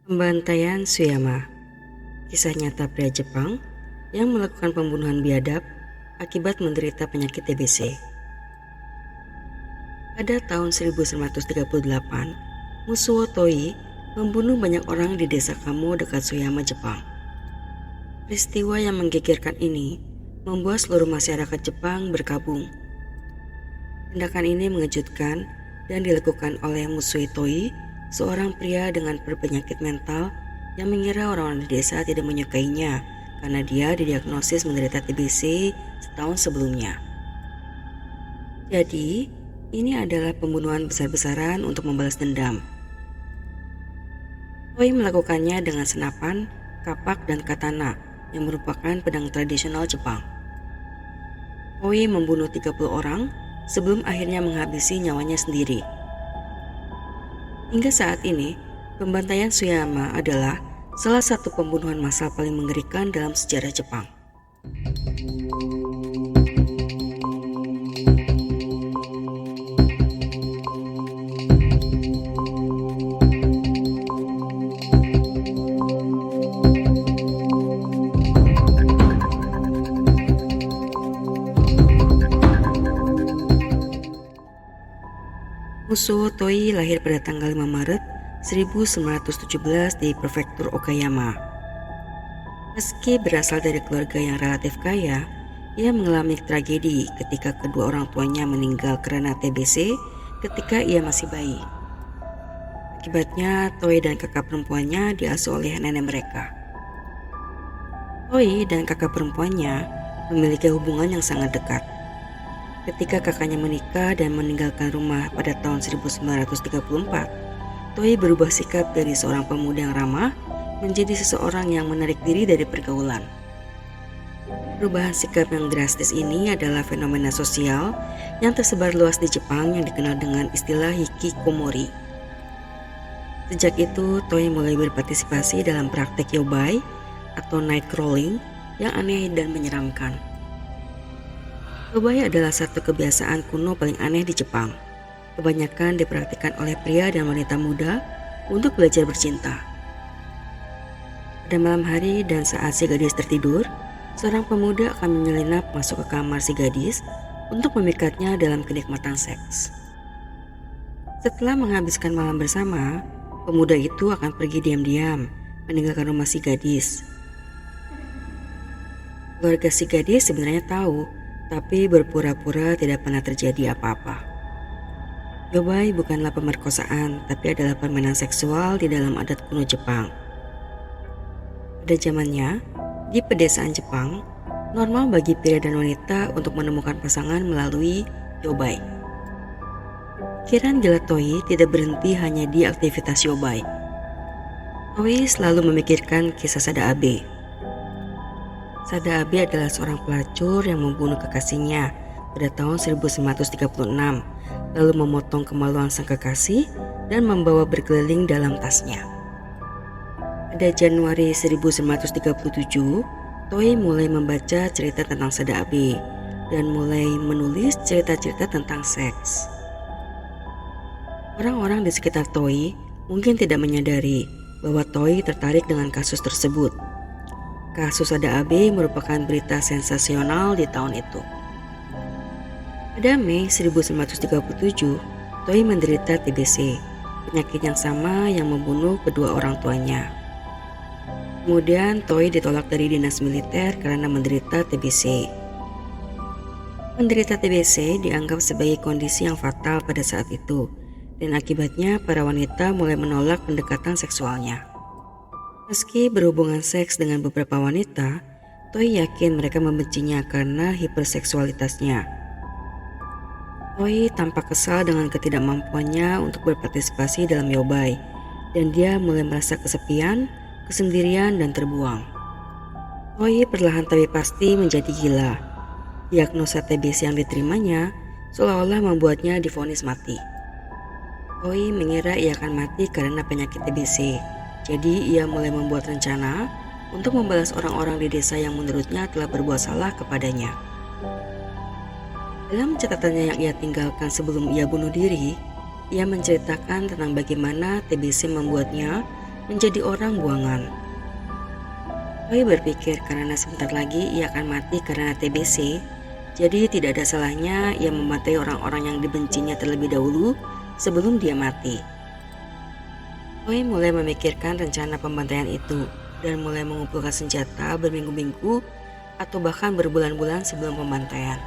Pembantaian Suyama, kisah nyata pria Jepang yang melakukan pembunuhan biadab akibat menderita penyakit TBC. Pada tahun 1938, Musuo Toi membunuh banyak orang di desa Kamo dekat Suyama, Jepang. Peristiwa yang menggegerkan ini membuat seluruh masyarakat Jepang berkabung. Tindakan ini mengejutkan dan dilakukan oleh Musuo Toi, seorang pria dengan berpenyakit mental yang mengira orang-orang di desa tidak menyukainya karena dia didiagnosis menderita TBC setahun sebelumnya. Jadi, ini adalah pembunuhan besar-besaran untuk membalas dendam. Toi melakukannya dengan senapan, kapak, dan katana yang merupakan pedang tradisional Jepang. Toi membunuh 30 orang sebelum akhirnya menghabisi nyawanya sendiri. Hingga saat ini, pembantaian Suyama adalah salah satu pembunuhan massal paling mengerikan dalam sejarah Jepang. Musuo Toi lahir pada tanggal 5 Maret 1917 di prefektur Okayama. Meski berasal dari keluarga yang relatif kaya, ia mengalami tragedi ketika kedua orang tuanya meninggal karena TBC ketika ia masih bayi. Akibatnya, Toi dan kakak perempuannya diasuh oleh nenek mereka. Toi dan kakak perempuannya memiliki hubungan yang sangat dekat. Ketika kakaknya menikah dan meninggalkan rumah pada tahun 1934, Toi berubah sikap dari seorang pemuda yang ramah menjadi seseorang yang menarik diri dari pergaulan. Perubahan sikap yang drastis ini adalah fenomena sosial yang tersebar luas di Jepang yang dikenal dengan istilah hikikomori. Sejak itu, Toi mulai berpartisipasi dalam praktek yobai atau night crawling yang aneh dan menyeramkan. Yobai adalah satu kebiasaan kuno paling aneh di Jepang. Kebanyakan dipraktikkan oleh pria dan wanita muda untuk belajar bercinta. Pada malam hari dan saat si gadis tertidur, seorang pemuda akan menyelinap masuk ke kamar si gadis untuk memikatnya dalam kenikmatan seks. Setelah menghabiskan malam bersama, pemuda itu akan pergi diam-diam meninggalkan rumah si gadis. Keluarga si gadis sebenarnya tahu, tapi berpura-pura tidak pernah terjadi apa-apa. Yobai bukanlah pemerkosaan, tapi adalah permainan seksual di dalam adat kuno Jepang. Pada zamannya, di pedesaan Jepang, normal bagi pria dan wanita untuk menemukan pasangan melalui yobai. Pikiran gila Toi tidak berhenti hanya di aktivitas yobai. Toi selalu memikirkan kisah Sada Abe. Sada Abe adalah seorang pelacur yang membunuh kekasihnya pada tahun 1936, lalu memotong kemaluan sang kekasih dan membawa berkeliling dalam tasnya. Pada Januari 1937, Toi mulai membaca cerita tentang Sada Abe dan mulai menulis cerita-cerita tentang seks. Orang-orang di sekitar Toi mungkin tidak menyadari bahwa Toi tertarik dengan kasus tersebut. Kasus Sada Abe merupakan berita sensasional di tahun itu. Pada Mei 1937, Toi menderita TBC, penyakit yang sama yang membunuh kedua orang tuanya. Kemudian Toi ditolak dari dinas militer karena menderita TBC. Menderita TBC dianggap sebagai kondisi yang fatal pada saat itu, dan akibatnya para wanita mulai menolak pendekatan seksualnya. Meski berhubungan seks dengan beberapa wanita, Toi yakin mereka membencinya karena hiperseksualitasnya. Toi tampak kesal dengan ketidakmampuannya untuk berpartisipasi dalam yobai, dan dia mulai merasa kesepian, kesendirian, dan terbuang. Toi perlahan tapi pasti menjadi gila. Diagnosa TBC yang diterimanya seolah-olah membuatnya divonis mati. Toi mengira ia akan mati karena penyakit TBC. Jadi ia mulai membuat rencana untuk membalas orang-orang di desa yang menurutnya telah berbuat salah kepadanya. Dalam catatannya yang ia tinggalkan sebelum ia bunuh diri, ia menceritakan tentang bagaimana TBC membuatnya menjadi orang buangan. Toi berpikir karena sebentar lagi ia akan mati karena TBC, jadi tidak ada salahnya ia membantai orang-orang yang dibencinya terlebih dahulu sebelum dia mati. Toi mulai memikirkan rencana pembantaian itu dan mulai mengumpulkan senjata berminggu-minggu atau bahkan berbulan-bulan sebelum pembantaian.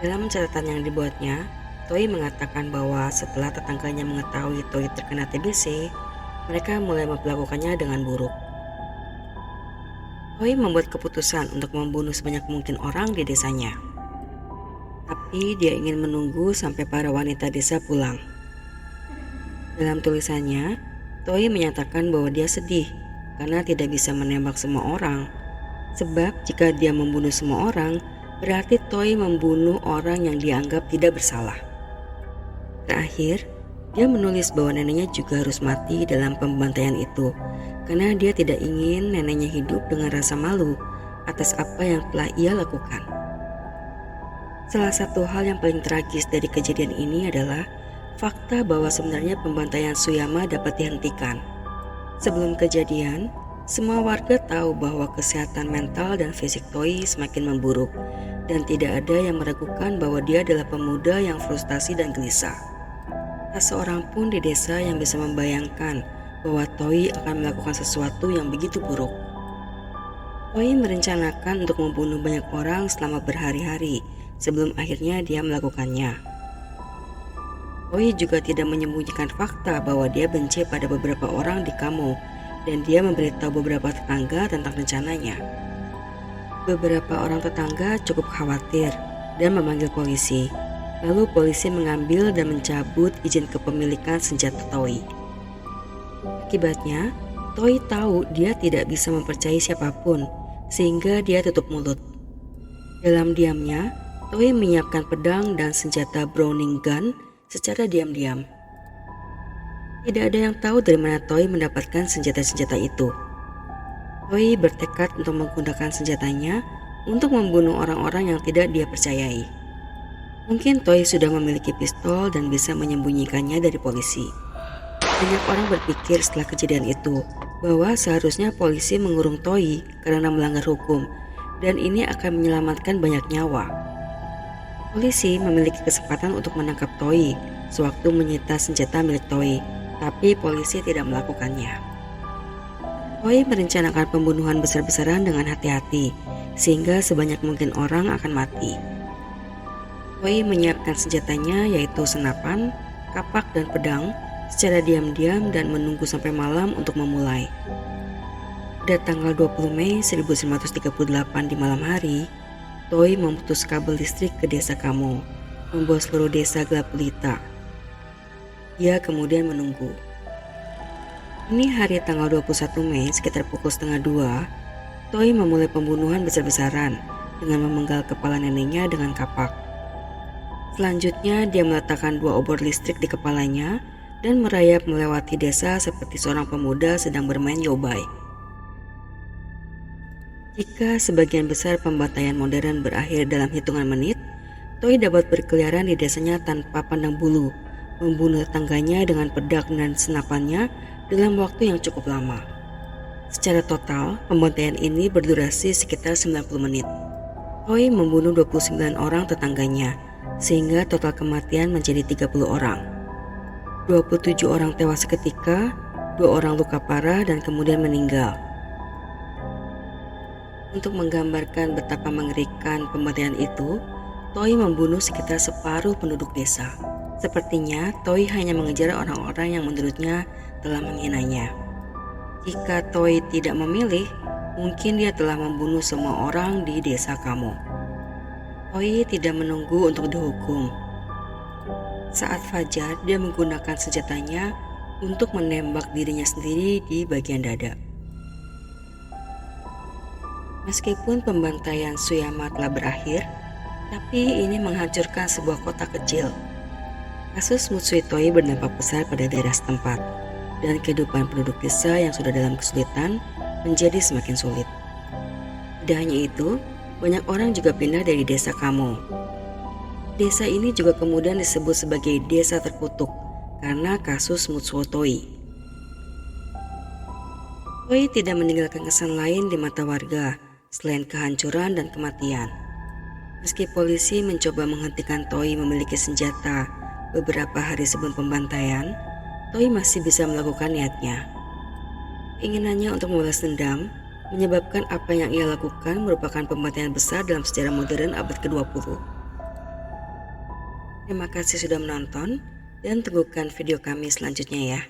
Dalam catatan yang dibuatnya, Toi mengatakan bahwa setelah tetangganya mengetahui Toi terkena TBC, mereka mulai memperlakukannya dengan buruk. Toi membuat keputusan untuk membunuh sebanyak mungkin orang di desanya. Tapi dia ingin menunggu sampai para wanita desa pulang. Dalam tulisannya, Toi menyatakan bahwa dia sedih karena tidak bisa menembak semua orang. Sebab jika dia membunuh semua orang, berarti Toi membunuh orang yang dianggap tidak bersalah. Terakhir, dia menulis bahwa neneknya juga harus mati dalam pembantaian itu karena dia tidak ingin neneknya hidup dengan rasa malu atas apa yang telah ia lakukan. Salah satu hal yang paling tragis dari kejadian ini adalah fakta bahwa sebenarnya pembantaian Suyama dapat dihentikan. Sebelum kejadian, semua warga tahu bahwa kesehatan mental dan fisik Toi semakin memburuk dan tidak ada yang meragukan bahwa dia adalah pemuda yang frustasi dan gelisah. Tak seorang pun di desa yang bisa membayangkan bahwa Toi akan melakukan sesuatu yang begitu buruk. Toi merencanakan untuk membunuh banyak orang selama berhari-hari sebelum akhirnya dia melakukannya. Toi juga tidak menyembunyikan fakta bahwa dia benci pada beberapa orang di Kamo dan dia memberitahu beberapa tetangga tentang rencananya. Beberapa orang tetangga cukup khawatir dan memanggil polisi. Lalu polisi mengambil dan mencabut izin kepemilikan senjata Toi. Akibatnya, Toi tahu dia tidak bisa mempercayai siapapun, sehingga dia tutup mulut. Dalam diamnya, Toi menyiapkan pedang dan senjata Browning gun secara diam-diam. Tidak ada yang tahu dari mana Toi mendapatkan senjata-senjata itu. Toi bertekad untuk menggunakan senjatanya untuk membunuh orang-orang yang tidak dia percayai. Mungkin Toi sudah memiliki pistol dan bisa menyembunyikannya dari polisi. Banyak orang berpikir setelah kejadian itu bahwa seharusnya polisi mengurung Toi karena melanggar hukum dan ini akan menyelamatkan banyak nyawa. Polisi memiliki kesempatan untuk menangkap Toi sewaktu menyita senjata milik Toi, tapi polisi tidak melakukannya. Toi merencanakan pembunuhan besar-besaran dengan hati-hati sehingga sebanyak mungkin orang akan mati. Toi menyiapkan senjatanya yaitu senapan, kapak, dan pedang secara diam-diam dan menunggu sampai malam untuk memulai. Pada tanggal 20 Mei 1938 di malam hari, Toi memutus kabel listrik ke desa Kamo, membuat seluruh desa gelap gulita. Dia kemudian menunggu. Ini hari tanggal 21 Mei sekitar pukul 1:30, Toi memulai pembunuhan besar-besaran dengan memenggal kepala neneknya dengan kapak. Selanjutnya dia meletakkan 2 obor listrik di kepalanya dan merayap melewati desa seperti seorang pemuda sedang bermain yobai. Jika sebagian besar pembantaian modern berakhir dalam hitungan menit, Toi dapat berkeliaran di desanya tanpa pandang bulu, membunuh tetangganya dengan pedang dan senapannya dalam waktu yang cukup lama. Secara total, pembantaian ini berdurasi sekitar 90 menit. Toi membunuh 29 orang tetangganya, sehingga total kematian menjadi 30 orang. 27 orang tewas seketika, 2 orang luka parah dan kemudian meninggal. Untuk menggambarkan betapa mengerikan pembantaian itu, Toi membunuh sekitar separuh penduduk desa. Sepertinya Toi hanya mengejar orang-orang yang menurutnya telah menghinanya. Jika Toi tidak memilih, mungkin dia telah membunuh semua orang di desa Kamo. Toi tidak menunggu untuk dihukum. Saat fajar, dia menggunakan senjatanya untuk menembak dirinya sendiri di bagian dada. Meskipun pembantaian Suyama telah berakhir, tapi ini menghancurkan sebuah kota kecil. Kasus Mutsui Toi berdampak besar pada daerah setempat, dan kehidupan penduduk desa yang sudah dalam kesulitan menjadi semakin sulit. Tidak hanya itu, banyak orang juga pindah dari desa Kamo. Desa ini juga kemudian disebut sebagai desa terkutuk karena kasus Mutsui Toi. Toy tidak meninggalkan kesan lain di mata warga selain kehancuran dan kematian. Meski polisi mencoba menghentikan Toy memiliki senjata beberapa hari sebelum pembantaian, Toy masih bisa melakukan niatnya. Keinginannya untuk membalas dendam menyebabkan apa yang ia lakukan merupakan pembantaian besar dalam sejarah modern abad ke-20. Terima kasih sudah menonton dan tunggukan video kami selanjutnya ya.